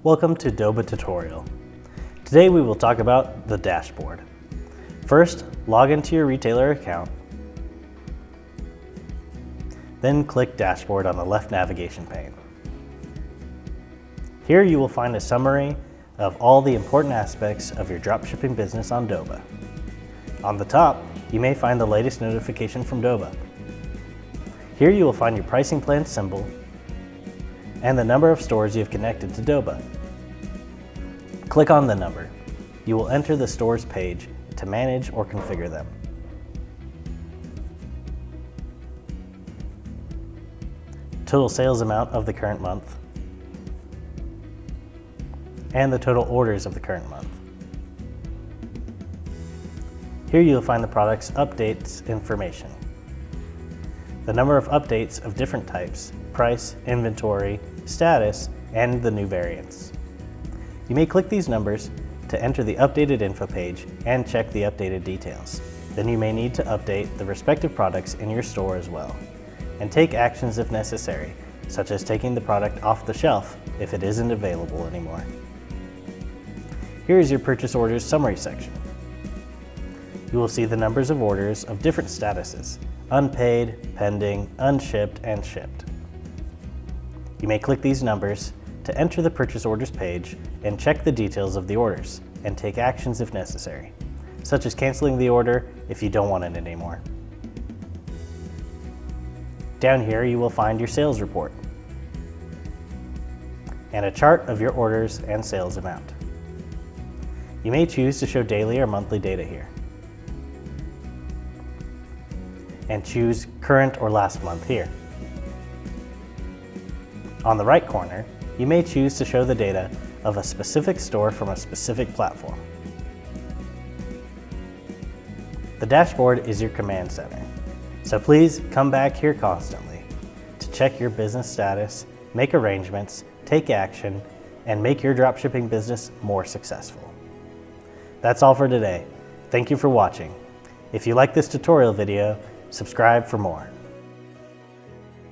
Welcome to Doba Tutorial. Today we will talk about the dashboard. First, log into your retailer account. Then click Dashboard on the left navigation pane. Here you will find a summary of all the important aspects of your dropshipping business on Doba. On the top, you may find the latest notification from Doba. Here you will find your pricing plan symbol and the number of stores you have connected to Doba. Click on the number. You will enter the stores page to manage or configure them. Total sales amount of the current month, and the total orders of the current month. Here you'll find the product's updates information, the number of updates of different types, price, inventory, status, and the new variants. You may click these numbers to enter the updated info page and check the updated details. Then you may need to update the respective products in your store as well, and take actions if necessary, such as taking the product off the shelf if it isn't available anymore. Here is your purchase orders summary section. You will see the numbers of orders of different statuses: unpaid, pending, unshipped, and shipped. You may click these numbers to enter the purchase orders page and check the details of the orders and take actions if necessary, such as canceling the order if you don't want it anymore. Down here you will find your sales report and a chart of your orders and sales amount. You may choose to show daily or monthly data here, and choose current or last month here. On the right corner, you may choose to show the data of a specific store from a specific platform. The dashboard is your command center, so please come back here constantly to check your business status, make arrangements, take action, and make your dropshipping business more successful. That's all for today. Thank you for watching. If you like this tutorial video, subscribe for more.